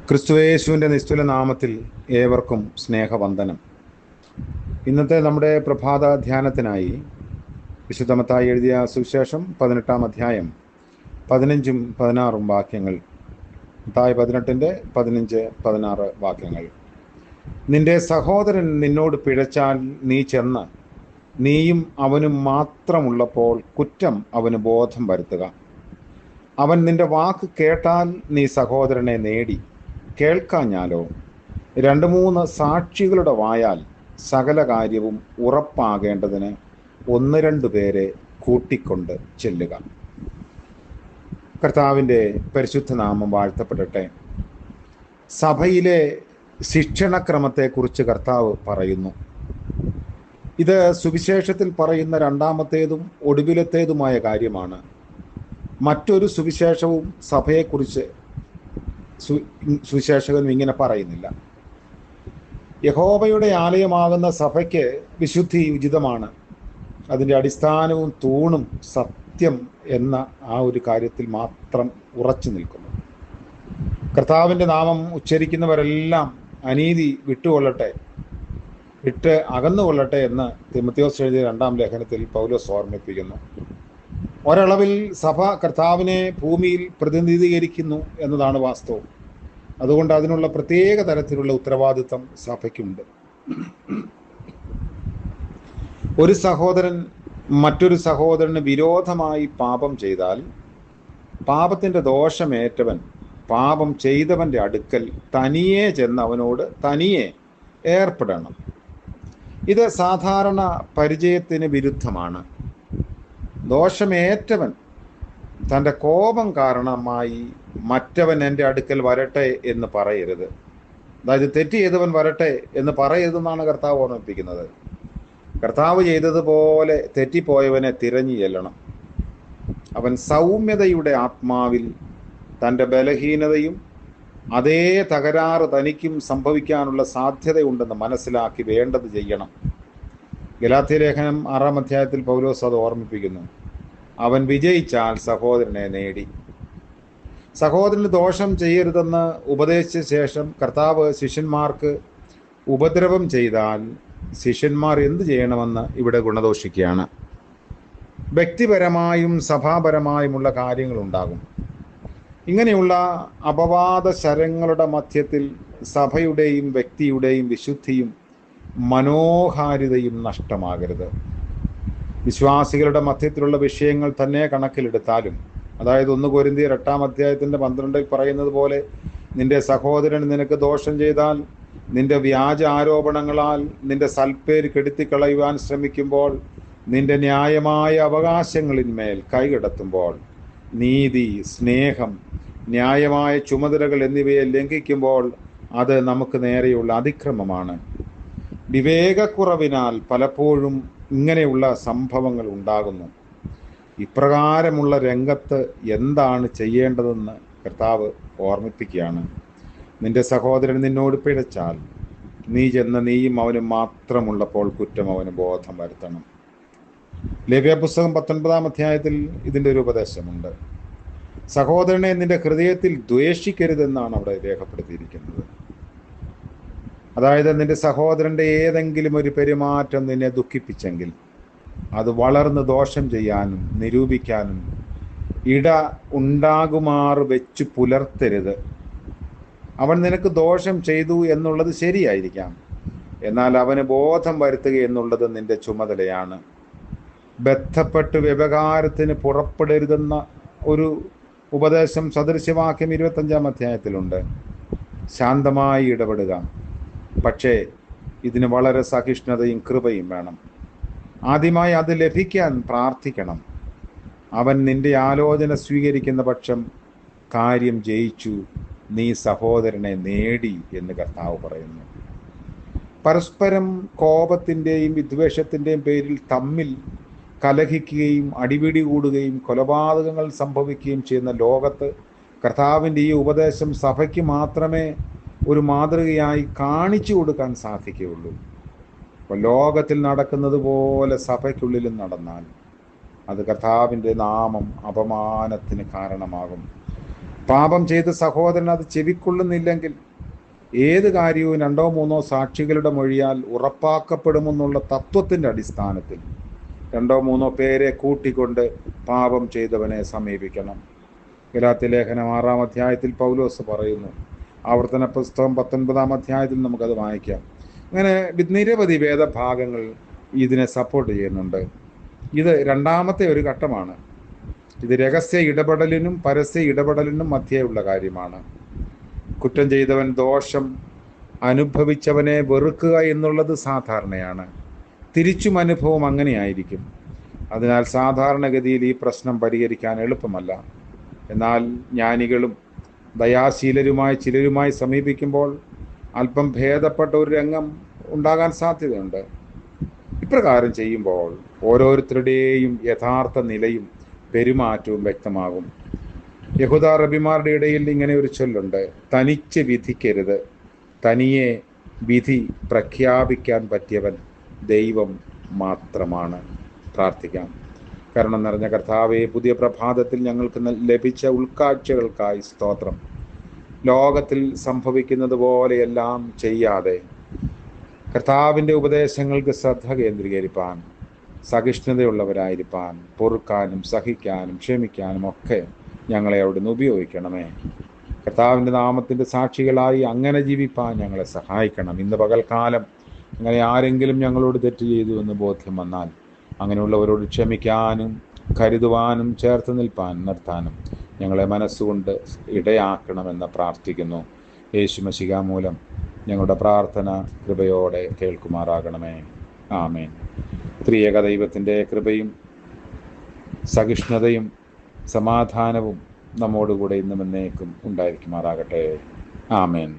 ക്രിസ്തുയേശുവിൻ്റെ നിസ്തുല നാമത്തിൽ ഏവർക്കും സ്നേഹവന്ദനം. ഇന്നത്തെ നമ്മുടെ പ്രഭാത ധ്യാനത്തിനായി വിശുദ്ധ മത്തായി എഴുതിയ സുവിശേഷം 18-ാം അധ്യായം 15-ഉം 16-ഉം വാക്യങ്ങൾ. മത്തായി 18-15-16 വാക്യങ്ങൾ. നിന്റെ സഹോദരൻ നിന്നോട് പിഴച്ചാൽ നീ ചെന്ന് നീയും അവനും മാത്രമുള്ളപ്പോൾ കുറ്റം അവന് ബോധം വരുത്തുക. അവൻ നിന്റെ വാക്ക് കേട്ടാൽ നീ സഹോദരനെ നേടി. കേൾക്കാഞ്ഞാലോ 2-3 സാക്ഷികളുടെ വായാൽ സകല കാര്യവും ഉറപ്പാകേണ്ടതിന് 1-2 പേരെ കൂട്ടിക്കൊണ്ട് ചെല്ലുക. കർത്താവിൻ്റെ പരിശുദ്ധ നാമം വാഴ്ത്തപ്പെടട്ടെ. സഭയിലെ ശിക്ഷണക്രമത്തെക്കുറിച്ച് കർത്താവ് പറയുന്നു. ഇത് സുവിശേഷത്തിൽ പറയുന്ന 2-മത്തേതും ഒടുവിലത്തേതുമായ കാര്യമാണ്. മറ്റൊരു സുവിശേഷവും സഭയെക്കുറിച്ച് സുവിശേഷകനും ഇങ്ങനെ പറയുന്നില്ല. യഹോവയുടെ ആലയമാകുന്ന സഭയ്ക്ക് വിശുദ്ധി ഉചിതമാണ്. അതിൻ്റെ അടിസ്ഥാനവും തൂണും സത്യം എന്ന ആ ഒരു കാര്യത്തിൽ മാത്രം ഉറച്ചു നിൽക്കുന്നു. കർത്താവിൻ്റെ നാമം ഉച്ചരിക്കുന്നവരെല്ലാം അനീതി വിട്ടുകൊള്ളട്ടെ, അകന്നുകൊള്ളട്ടെ എന്ന് തിമോഥെയോസ് എഴുതിയ 2-ാം ലേഖനത്തിൽ പൗലോസ് ഓർമ്മിപ്പിക്കുന്നു. ഒരളവിൽ സഭ കർത്താവിനെ ഭൂമിയിൽ പ്രതിനിധീകരിക്കുന്നു എന്നതാണ് വാസ്തവം. അതുകൊണ്ട് അതിനുള്ള പ്രത്യേക തരത്തിലുള്ള ഉത്തരവാദിത്വം സഭയ്ക്കുണ്ട്. ഒരു സഹോദരൻ മറ്റൊരു സഹോദരന് വിരോധമായി പാപം ചെയ്താൽ പാപത്തിൻ്റെ ദോഷമേറ്റവൻ പാപം ചെയ്തവൻ്റെ അടുക്കൽ തനിയെ ചെന്ന് അവനോട് തനിയെ ഏർപ്പെടണം. ഇത് സാധാരണ പരിചയത്തിന് വിരുദ്ധമാണ്. ദോഷമേറ്റവൻ തൻ്റെ കോപം കാരണമായി മറ്റവൻ എൻ്റെ അടുക്കൽ വരട്ടെ എന്ന് പറയരുത്. അതായത് തെറ്റ് ചെയ്തവൻ വരട്ടെ എന്ന് പറയരുതെന്നാണ് കർത്താവ് ഓർമ്മിപ്പിക്കുന്നത്. കർത്താവ് ചെയ്തതുപോലെ തെറ്റിപ്പോയവനെ തിരഞ്ഞു ചെല്ലണം. അവൻ സൗമ്യതയുടെ ആത്മാവിൽ തൻ്റെ ബലഹീനതയും അതേ തകരാറ് തനിക്കും സംഭവിക്കാനുള്ള സാധ്യതയുണ്ടെന്ന് മനസ്സിലാക്കി വേണ്ടത് ചെയ്യണം. ഗലാത്യ ലേഖനം 6-ാം അധ്യായത്തിൽ പൗലോസ് അത് ഓർമ്മിപ്പിക്കുന്നു. അവൻ വിജയിച്ചാൽ സഹോദരനെ നേടി. സഹോദരന് ദോഷം ചെയ്യരുതെന്ന് ഉപദേശിച്ച ശേഷം കർത്താവ് ശിഷ്യന്മാർക്ക് ഉപദ്രവം ചെയ്താൽ ശിഷ്യന്മാർ എന്ത് ചെയ്യണമെന്ന് ഇവിടെ ഗുണദോഷിക്കുകയാണ്. വ്യക്തിപരമായും സഭാപരമായുമുള്ള കാര്യങ്ങളുണ്ടാകും. ഇങ്ങനെയുള്ള അപവാദ ശരങ്ങളുടെ മധ്യത്തിൽ സഭയുടെയും വ്യക്തിയുടെയും വിശുദ്ധിയും മനോഹാരിതയും നഷ്ടമാകരുത്. വിശ്വാസികളുടെ മധ്യത്തിലുള്ള വിഷയങ്ങൾ തന്നെ കണക്കിലെടുത്താലും, അതായത് 1 കൊരിന്ത്യർ 8-ാം അധ്യായത്തിൻ്റെ 12-ൽ പറയുന്നത് പോലെ, നിന്റെ സഹോദരൻ നിനക്ക് ദോഷം ചെയ്താൽ നിന്റെ വ്യാജ ആരോപണങ്ങളാൽ നിന്റെ സൽപ്പേര് കെടുത്തിക്കളയുവാൻ ശ്രമിക്കുമ്പോൾ, നിന്റെ ന്യായമായ അവകാശങ്ങളിന്മേൽ കൈകടത്തുമ്പോൾ, നീതി, സ്നേഹം, ന്യായമായ ചുമതലകൾ എന്നിവയെ ലംഘിക്കുമ്പോൾ അത് നമുക്ക് നേരെയുള്ള അതിക്രമമാണ്. വിവേകക്കുറവിനാൽ പലപ്പോഴും ഇങ്ങനെയുള്ള സംഭവങ്ങൾ ഉണ്ടാകുന്നു. ഇപ്രകാരമുള്ള രംഗത്ത് എന്താണ് ചെയ്യേണ്ടതെന്ന് കർത്താവ് ഓർമ്മിപ്പിക്കുകയാണ്. നിന്റെ സഹോദരൻ നിന്നോട് പിഴച്ചാൽ നീ ചെന്ന് നീയും അവനും മാത്രമുള്ളപ്പോൾ കുറ്റം അവന് ബോധം വരുത്തണം. ലേവ്യ പുസ്തകം 19-ാം അധ്യായത്തിൽ ഇതിൻ്റെ ഒരു ഉപദേശമുണ്ട്. സഹോദരനെ നിന്റെ ഹൃദയത്തിൽ ദ്വേഷിക്കരുതെന്നാണ് അവിടെ രേഖപ്പെടുത്തിയിരിക്കുന്നത്. അതായത് നിന്റെ സഹോദരൻ്റെ ഏതെങ്കിലും ഒരു പെരുമാറ്റം നിന്നെ ദുഃഖിപ്പിച്ചെങ്കിൽ അത് വളർന്ന് ദോഷം ചെയ്യാനും നിരൂപിക്കാനും ഇട ഉണ്ടാകുമാറ് വെച്ച് പുലർത്തരുത്. അവൻ നിനക്ക് ദോഷം ചെയ്തു എന്നുള്ളത് ശരിയായിരിക്കാം, എന്നാൽ അവന് ബോധം വരുത്തുക എന്നുള്ളത് നിന്റെ ചുമതലയാണ്. ബന്ധപ്പെട്ട് വ്യവഹാരത്തിന് പുറപ്പെടരുതെന്ന ഒരു ഉപദേശം സദൃശ്യവാക്യം 25-ാം അധ്യായത്തിലുണ്ട്. ശാന്തമായി ഇടപെടുക, പക്ഷേ ഇതിന് വളരെ സഹിഷ്ണുതയും കൃപയും വേണം. ആദ്യമായി അത് ലഭിക്കാൻ പ്രാർത്ഥിക്കണം. അവൻ നിന്റെ ആലോചന സ്വീകരിക്കുന്ന പക്ഷം കാര്യം ജയിച്ചു, നീ സഹോദരനെ നേടി എന്ന് കർത്താവ് പറയുന്നു. പരസ്പരം കോപത്തിൻ്റെയും വിദ്വേഷത്തിൻ്റെയും പേരിൽ തമ്മിൽ കലഹിക്കുകയും അടിപിടി കൂടുകയും കൊലപാതകങ്ങൾ സംഭവിക്കുകയും ചെയ്യുന്ന ലോകത്ത് കർത്താവിൻ്റെ ഈ ഉപദേശം സഭയ്ക്ക് മാത്രമേ ഒരു മാതൃകയായി കാണിച്ചു കൊടുക്കാൻ സാധിക്കുകയുള്ളൂ. അപ്പോൾ ലോകത്തിൽ നടക്കുന്നത് പോലെ സഭയ്ക്കുള്ളിലും നടന്നാൽ അത് കർത്താവിൻ്റെ നാമം അപമാനത്തിന് കാരണമാകും. പാപം ചെയ്ത സഹോദരൻ അത് ചെവിക്കൊള്ളുന്നില്ലെങ്കിൽ ഏത് കാര്യവും 2-3 സാക്ഷികളുടെ മൊഴിയാൽ ഉറപ്പാക്കപ്പെടുമെന്നുള്ള തത്വത്തിൻ്റെ അടിസ്ഥാനത്തിൽ 2-3 പേരെ കൂട്ടിക്കൊണ്ട് പാപം ചെയ്തവനെ സമീപിക്കണം. ഗലാത്യ ലേഖനം 6-ാം അധ്യായത്തിൽ പൗലോസ് പറയുന്നു. ആവർത്തന പുസ്തകം 19-ാം അധ്യായത്തിൽ നമുക്കത് വായിക്കാം. അങ്ങനെ നിരവധി വേദഭാഗങ്ങൾ ഇതിനെ സപ്പോർട്ട് ചെയ്യുന്നുണ്ട്. ഇത് രണ്ടാമത്തെ ഒരു ഘട്ടമാണ്. ഇത് രഹസ്യ ഇടപെടലിനും പരസ്യ ഇടപെടലിനും മധ്യേയുള്ള കാര്യമാണ്. കുറ്റം ചെയ്തവൻ ദോഷം അനുഭവിച്ചവനെ വെറുക്കുക എന്നുള്ളത് സാധാരണയാണ്. തിരിച്ചും അനുഭവം അങ്ങനെയായിരിക്കും. അതിനാൽ സാധാരണഗതിയിൽ ഈ പ്രശ്നം പരിഹരിക്കാൻ എളുപ്പമല്ല. എന്നാൽ ജ്ഞാനികളും ദയാശീലരുമായി ചിലരുമായി സമീപിക്കുമ്പോൾ അല്പം ഭേദപ്പെട്ട ഒരു രംഗം ഉണ്ടാകാൻ സാധ്യതയുണ്ട്. ഇപ്രകാരം ചെയ്യുമ്പോൾ ഓരോരുത്തരുടെയും യഥാർത്ഥ നിലയും പെരുമാറ്റവും വ്യക്തമാകും. യഹൂദ റബിമാരുടെ ഇടയിൽ ഇങ്ങനെ ഒരു ചൊല്ലുണ്ട്: തനിച്ച് വിധിക്കരുത്, തനിയെ വിധി പ്രഖ്യാപിക്കാൻ പറ്റിയവൻ ദൈവം മാത്രമാണ്. പ്രാർത്ഥിക്കാം. കരുണ നിറഞ്ഞ കർത്താവേ, പുതിയ പ്രഭാതത്തിൽ ഞങ്ങൾക്ക് ലഭിച്ച ഉൾക്കാഴ്ചകൾക്കായി സ്തോത്രം. ലോകത്തിൽ സംഭവിക്കുന്നത് പോലെയെല്ലാം ചെയ്യാതെ കർത്താവിൻ്റെ ഉപദേശങ്ങൾക്ക് ശ്രദ്ധ കേന്ദ്രീകരിപ്പാൻ, സഹിഷ്ണുതയുള്ളവരായിരിക്കാൻ, പൊറുക്കാനും സഹിക്കാനും ക്ഷമിക്കാനും ഒക്കെ ഞങ്ങളെ അവിടുന്ന് ഉപയോഗിക്കണമേ. കർത്താവിൻ്റെ നാമത്തിൻ്റെ സാക്ഷികളായി അങ്ങനെ ജീവിപ്പാൻ ഞങ്ങളെ സഹായിക്കണം. ഇന്ന് പകൽക്കാലം അങ്ങനെ ആരെങ്കിലും ഞങ്ങളോട് തെറ്റ് ചെയ്തു എന്ന് ബോധ്യം വന്നാൽ അങ്ങനെയുള്ളവരോട് ക്ഷമിക്കാനും കരുതുവാനും ചേർത്ത് നിർത്താനും ഞങ്ങളെ മനസ്സുകൊണ്ട് ഇടയാക്കണമെന്ന് പ്രാർത്ഥിക്കുന്നു. യേശുമശിഹാ മൂലം ഞങ്ങളുടെ പ്രാർത്ഥന കൃപയോടെ കേൾക്കുമാറാകണമേ. ആമേൻ. ത്രിയേക ദൈവത്തിൻ്റെ കൃപയും സഹിഷ്ണുതയും സമാധാനവും നമ്മോടുകൂടെ ഇന്നും എന്നേക്കും ഉണ്ടായിരിക്കുമാറാകട്ടെ. ആമേൻ.